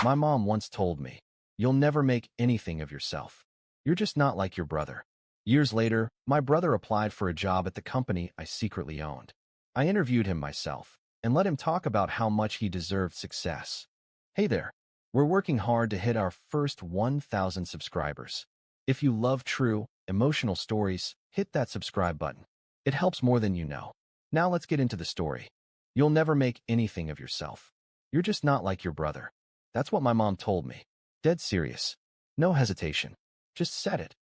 My mom once told me, "You'll never make anything of yourself. You're just not like your brother." Years later, my brother applied for a job at the company I secretly owned. I interviewed him myself and let him talk about how much he deserved success. Hey there, we're working hard to hit our first 1,000 subscribers. If you love true, emotional stories, hit that subscribe button. It helps more than you know. Now let's get into the story. You'll never make anything of yourself. You're just not like your brother. That's what my mom told me. Dead serious. No hesitation. Just said it.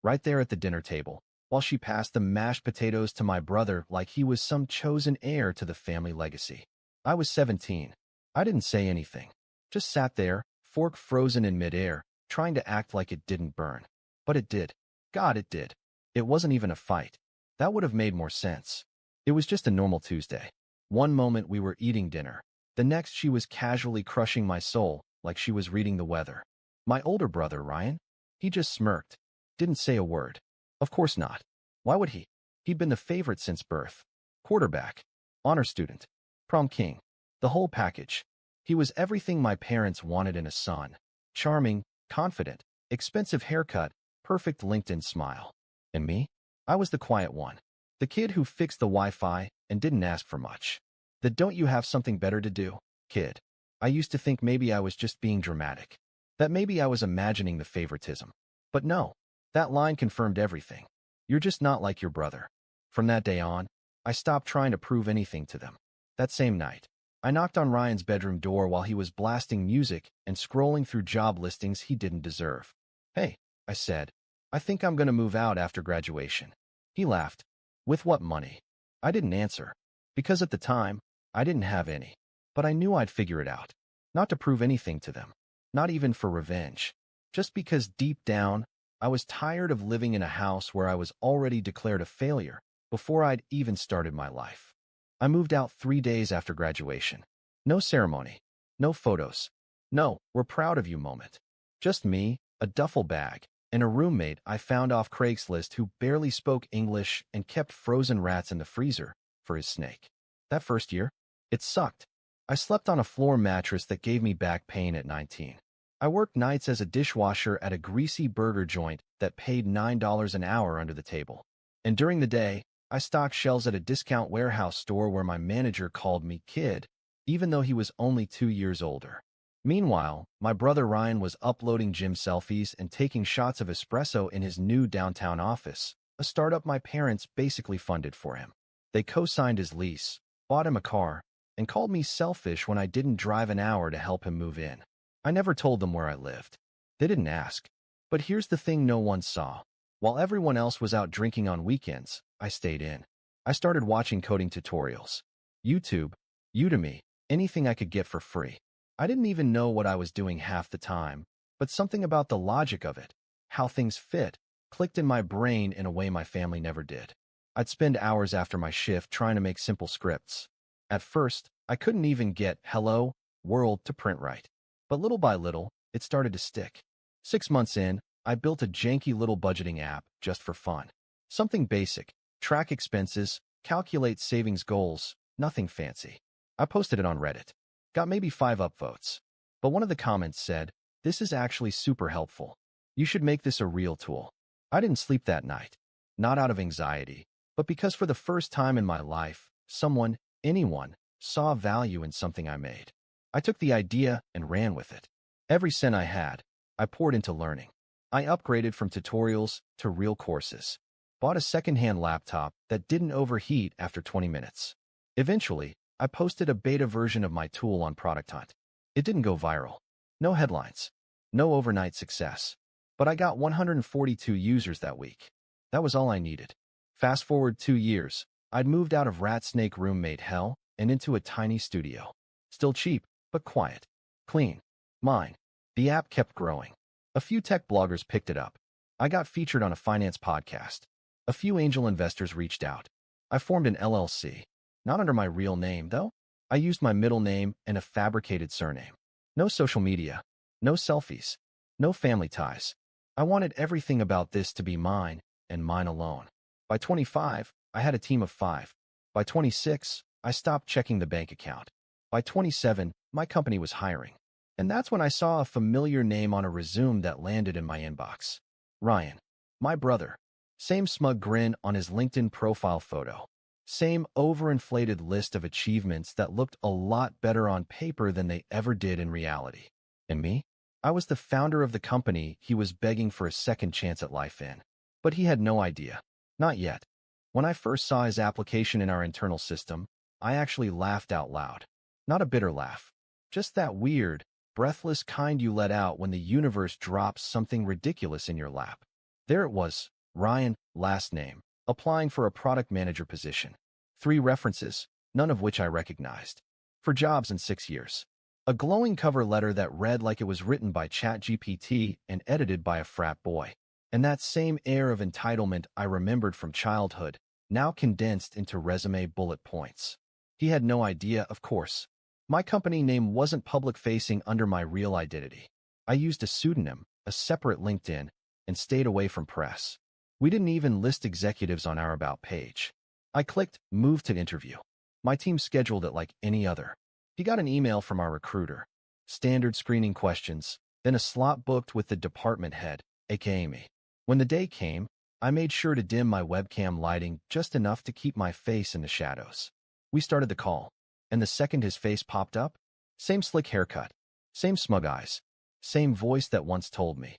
Right there at the dinner table, while she passed the mashed potatoes to my brother like he was some chosen heir to the family legacy. I was 17. I didn't say anything. Just sat there, fork frozen in midair, trying to act like it didn't burn. But it did. God, it did. It wasn't even a fight. That would have made more sense. It was just a normal Tuesday. One moment we were eating dinner. The next she was casually crushing my soul like she was reading the weather. My older brother, Ryan, he just smirked. Didn't say a word. Of course not. Why would he? He'd been the favorite since birth. Quarterback. Honor student. Prom king. The whole package. He was everything my parents wanted in a son. Charming, confident, expensive haircut, perfect LinkedIn smile. And me? I was the quiet one. The kid who fixed the Wi-Fi and didn't ask for much. The "don't you have something better to do" kid. I used to think maybe I was just being dramatic. That maybe I was imagining the favoritism. But no. That line confirmed everything. You're just not like your brother. From that day on, I stopped trying to prove anything to them. That same night, I knocked on Ryan's bedroom door while he was blasting music and scrolling through job listings he didn't deserve. "Hey," I said, "I think I'm going to move out after graduation." He laughed. "With what money?" I didn't answer. Because at the time, I didn't have any. But I knew I'd figure it out. Not to prove anything to them. Not even for revenge. Just because deep down, I was tired of living in a house where I was already declared a failure before I'd even started my life. I moved out 3 days after graduation. No ceremony. No photos. No, "we're proud of you" moment. Just me, a duffel bag, and a roommate I found off Craigslist who barely spoke English and kept frozen rats in the freezer for his snake. That first year, it sucked. I slept on a floor mattress that gave me back pain at 19. I worked nights as a dishwasher at a greasy burger joint that paid $9 an hour under the table. And during the day, I stocked shelves at a discount warehouse store where my manager called me kid, even though he was only 2 years older. Meanwhile, my brother Ryan was uploading gym selfies and taking shots of espresso in his new downtown office, a startup my parents basically funded for him. They co-signed his lease, bought him a car, and called me selfish when I didn't drive an hour to help him move in. I never told them where I lived. They didn't ask. But here's the thing no one saw. While everyone else was out drinking on weekends, I stayed in. I started watching coding tutorials. YouTube, Udemy, anything I could get for free. I didn't even know what I was doing half the time, but something about the logic of it, how things fit, clicked in my brain in a way my family never did. I'd spend hours after my shift trying to make simple scripts. At first, I couldn't even get "Hello, World" to print right. But little by little, it started to stick. 6 months in, I built a janky little budgeting app just for fun. Something basic, track expenses, calculate savings goals, nothing fancy. I posted it on Reddit. Got maybe 5 upvotes. But one of the comments said, "This is actually super helpful. You should make this a real tool." I didn't sleep that night. Not out of anxiety, but because for the first time in my life, someone, anyone, saw value in something I made. I took the idea and ran with it. Every cent I had, I poured into learning. I upgraded from tutorials to real courses. Bought a secondhand laptop that didn't overheat after 20 minutes. Eventually, I posted a beta version of my tool on Product Hunt. It didn't go viral. No headlines. No overnight success. But I got 142 users that week. That was all I needed. Fast forward 2 years, I'd moved out of rat snake roommate hell and into a tiny studio. Still cheap, but quiet. Clean. Mine. The app kept growing. A few tech bloggers picked it up. I got featured on a finance podcast. A few angel investors reached out. I formed an LLC. Not under my real name, though. I used my middle name and a fabricated surname. No social media. No selfies. No family ties. I wanted everything about this to be mine, and mine alone. By 25, I had a team of 5. By 26, I stopped checking the bank account. By 27, my company was hiring. And that's when I saw a familiar name on a resume that landed in my inbox. Ryan, my brother. Same smug grin on his LinkedIn profile photo. Same overinflated list of achievements that looked a lot better on paper than they ever did in reality. And me? I was the founder of the company he was begging for a second chance at life in. But he had no idea. Not yet. When I first saw his application in our internal system, I actually laughed out loud. Not a bitter laugh. Just that weird, breathless kind you let out when the universe drops something ridiculous in your lap. There it was, Ryan, last name, applying for a product manager position. 3 references, none of which I recognized. For jobs in 6 years. A glowing cover letter that read like it was written by ChatGPT and edited by a frat boy. And that same air of entitlement I remembered from childhood, now condensed into resume bullet points. He had no idea, of course. My company name wasn't public-facing under my real identity. I used a pseudonym, a separate LinkedIn, and stayed away from press. We didn't even list executives on our About page. I clicked Move to Interview. My team scheduled it like any other. He got an email from our recruiter. Standard screening questions, then a slot booked with the department head, aka me. When the day came, I made sure to dim my webcam lighting just enough to keep my face in the shadows. We started the call, and the second his face popped up, same slick haircut, same smug eyes, same voice that once told me,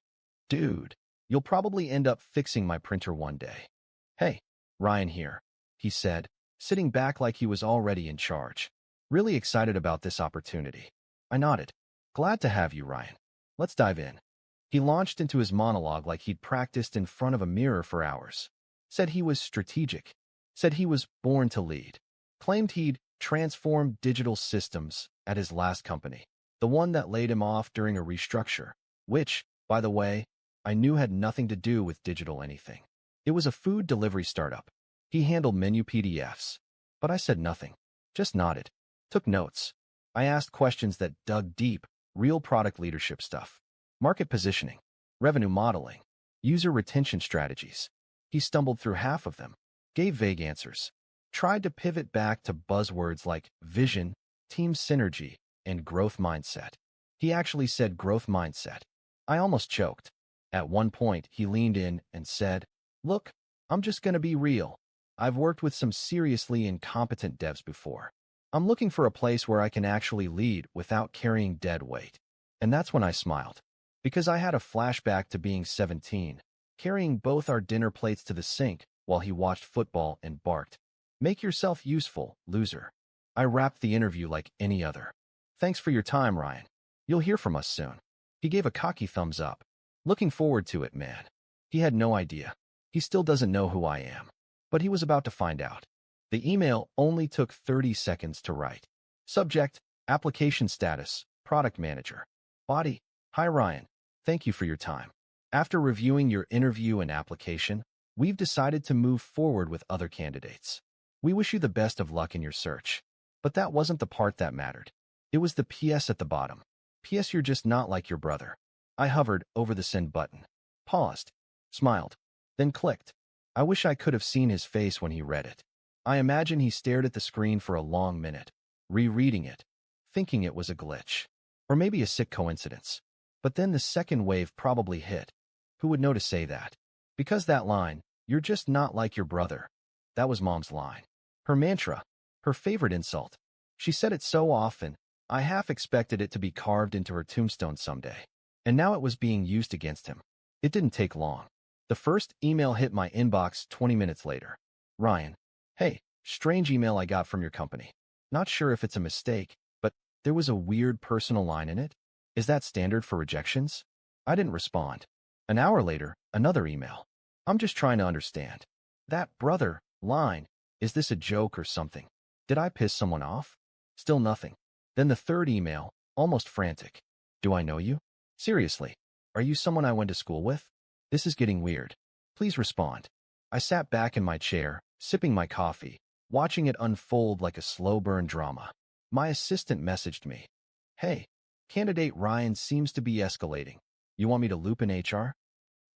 "Dude, you'll probably end up fixing my printer one day." "Hey, Ryan here," he said, sitting back like he was already in charge. Really excited about this opportunity. I nodded. "Glad to have you, Ryan. Let's dive in." He launched into his monologue like he'd practiced in front of a mirror for hours. Said he was strategic. Said he was born to lead. Claimed he'd transformed digital systems at his last company, the one that laid him off during a restructure, which, by the way, I knew had nothing to do with digital anything. It was a food delivery startup. He handled menu PDFs. But I said nothing. Just nodded. Took notes. I asked questions that dug deep, real product leadership stuff. Market positioning, revenue modeling, user retention strategies. He stumbled through half of them, gave vague answers, tried to pivot back to buzzwords like vision, team synergy, and growth mindset. He actually said growth mindset. I almost choked. At one point, he leaned in and said, "Look, I'm just going to be real. I've worked with some seriously incompetent devs before. I'm looking for a place where I can actually lead without carrying dead weight." And that's when I smiled. Because I had a flashback to being 17, carrying both our dinner plates to the sink while he watched football and barked, "Make yourself useful, loser." I wrapped the interview like any other. "Thanks for your time, Ryan. You'll hear from us soon." He gave a cocky thumbs up. "Looking forward to it, man." He had no idea. He still doesn't know who I am. But he was about to find out. The email only took 30 seconds to write. Subject, application status, product manager. Body, "Hi Ryan. Thank you for your time. After reviewing your interview and application, we've decided to move forward with other candidates. We wish you the best of luck in your search." But that wasn't the part that mattered. It was the PS at the bottom. "PS, you're just not like your brother." I hovered over the send button, paused, smiled, then clicked. I wish I could have seen his face when he read it. I imagine he stared at the screen for a long minute, rereading it, thinking it was a glitch. Or maybe a sick coincidence. But then the second wave probably hit. Who would know to say that? Because that line, "You're just not like your brother," that was Mom's line. Her mantra, her favorite insult. She said it so often, I half expected it to be carved into her tombstone someday. And now it was being used against him. It didn't take long. The first email hit my inbox 20 minutes later. "Ryan, hey, strange email I got from your company. Not sure if it's a mistake, but there was a weird personal line in it. Is that standard for rejections?" I didn't respond. An hour later, another email. "I'm just trying to understand. That brother line, is this a joke or something? Did I piss someone off?" Still nothing. Then the third email, almost frantic. "Do I know you? Seriously, are you someone I went to school with? This is getting weird. Please respond." I sat back in my chair, sipping my coffee, watching it unfold like a slow burn drama. My assistant messaged me. "Hey, candidate Ryan seems to be escalating. You want me to loop in HR?"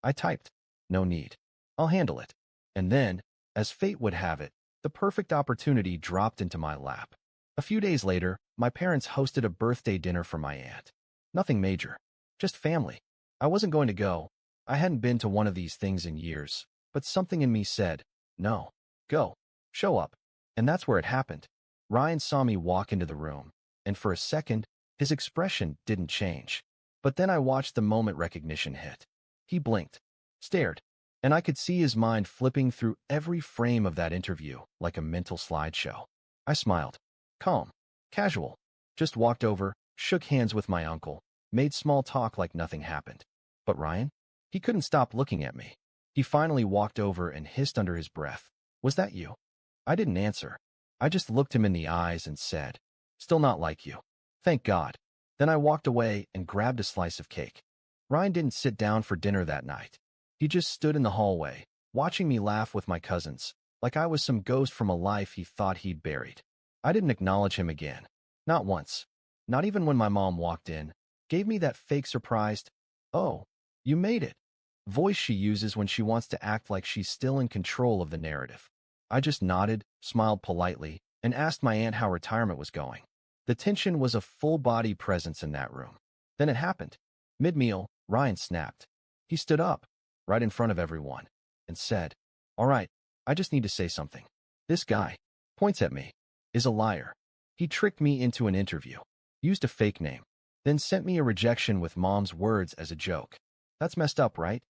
I typed, "No need. I'll handle it." And then, as fate would have it, the perfect opportunity dropped into my lap. A few days later, my parents hosted a birthday dinner for my aunt. Nothing major. Just family. I wasn't going to go. I hadn't been to one of these things in years, but something in me said, no. Go. Show up. And that's where it happened. Ryan saw me walk into the room, and for a second, his expression didn't change. But then I watched the moment recognition hit. He blinked, stared, and I could see his mind flipping through every frame of that interview like a mental slideshow. I smiled. Calm. Casual. Just walked over, shook hands with my uncle, made small talk like nothing happened. But Ryan? He couldn't stop looking at me. He finally walked over and hissed under his breath, "Was that you?" I didn't answer. I just looked him in the eyes and said, "Still not like you." Thank God. Then I walked away and grabbed a slice of cake. Ryan didn't sit down for dinner that night. He just stood in the hallway, watching me laugh with my cousins, like I was some ghost from a life he thought he'd buried. I didn't acknowledge him again. Not once. Not even when my mom walked in, gave me that fake surprised, "Oh, you made it," voice she uses when she wants to act like she's still in control of the narrative. I just nodded, smiled politely, and asked my aunt how retirement was going. The tension was a full-body presence in that room. Then it happened. Mid-meal, Ryan snapped. He stood up, right in front of everyone, and said, "All right, I just need to say something. This guy," points at me, "is a liar. He tricked me into an interview, used a fake name, then sent me a rejection with mom's words as a joke. That's messed up, right?"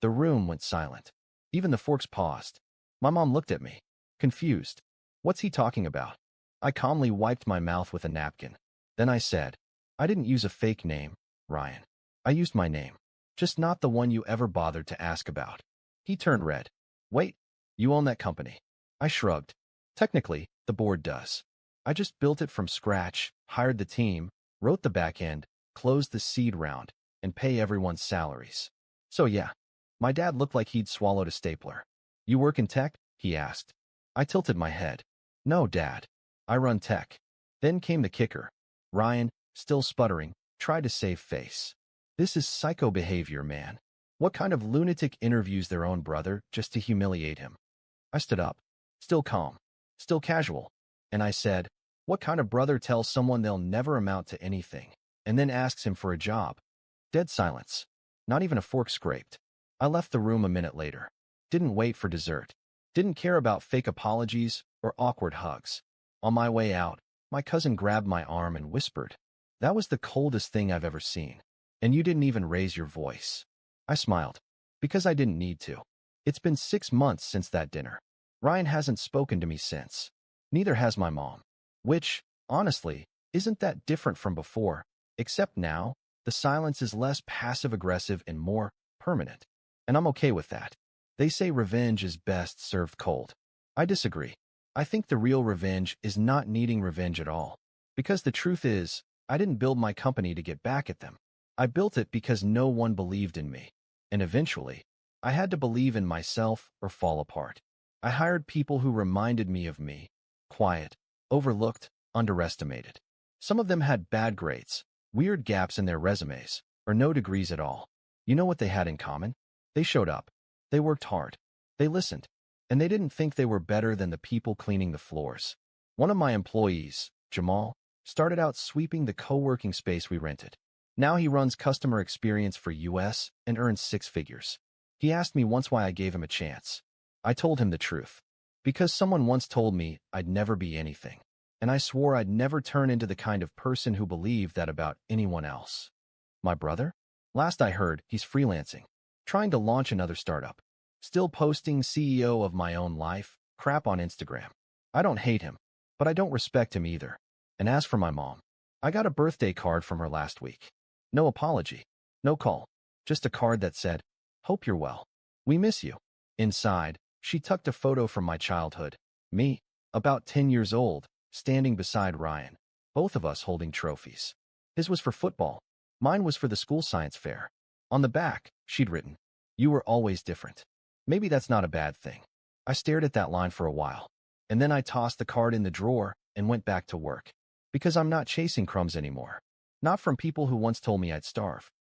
The room went silent. Even the forks paused. My mom looked at me, confused. What's he talking about? I calmly wiped my mouth with a napkin. Then I said, "I didn't use a fake name, Ryan. I used my name, just not the one you ever bothered to ask about." He turned red. "Wait, you own that company?" I shrugged. "Technically, the board does. I just built it from scratch, hired the team, wrote the back end, closed the seed round, and pay everyone's salaries. So yeah." My dad looked like he'd swallowed a stapler. "You work in tech?" he asked. I tilted my head. "No, Dad. I run tech." Then came the kicker. Ryan, still sputtering, tried to save face. "This is psycho behavior, man. What kind of lunatic interviews their own brother just to humiliate him?" I stood up, still calm, still casual, and I said, "What kind of brother tells someone they'll never amount to anything, and then asks him for a job?" Dead silence. Not even a fork scraped. I left the room a minute later. Didn't wait for dessert. Didn't care about fake apologies or awkward hugs. On my way out, my cousin grabbed my arm and whispered, "That was the coldest thing I've ever seen. And you didn't even raise your voice." I smiled. Because I didn't need to. It's been 6 months since that dinner. Ryan hasn't spoken to me since. Neither has my mom. Which, honestly, isn't that different from before, except now, the silence is less passive-aggressive and more permanent. And I'm okay with that. They say revenge is best served cold. I disagree. I think the real revenge is not needing revenge at all. Because the truth is, I didn't build my company to get back at them. I built it because no one believed in me. And eventually, I had to believe in myself or fall apart. I hired people who reminded me of me. Quiet, overlooked, underestimated. Some of them had bad grades, weird gaps in their resumes, or no degrees at all. You know what they had in common? They showed up. They worked hard. They listened. And they didn't think they were better than the people cleaning the floors. One of my employees, Jamal, started out sweeping the co-working space we rented. Now he runs customer experience for US and earns 6 figures. He asked me once why I gave him a chance. I told him the truth. Because someone once told me I'd never be anything. And I swore I'd never turn into the kind of person who believed that about anyone else. My brother? Last I heard, he's freelancing, trying to launch another startup. Still posting CEO of my own life crap on Instagram. I don't hate him, but I don't respect him either. And as for my mom, I got a birthday card from her last week. No apology, no call, just a card that said, "Hope you're well. We miss you." Inside, she tucked a photo from my childhood. Me, about 10 years old, standing beside Ryan, both of us holding trophies. His was for football. Mine was for the school science fair. On the back, she'd written, "You were always different." Maybe that's not a bad thing. I stared at that line for a while, and then I tossed the card in the drawer and went back to work. Because I'm not chasing crumbs anymore. Not from people who once told me I'd starve.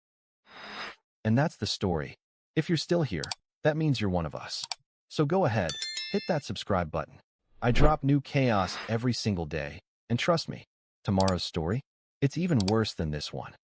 And that's the story. If you're still here, that means you're one of us. So go ahead, hit that subscribe button. I drop new chaos every single day, and trust me, tomorrow's story, it's even worse than this one.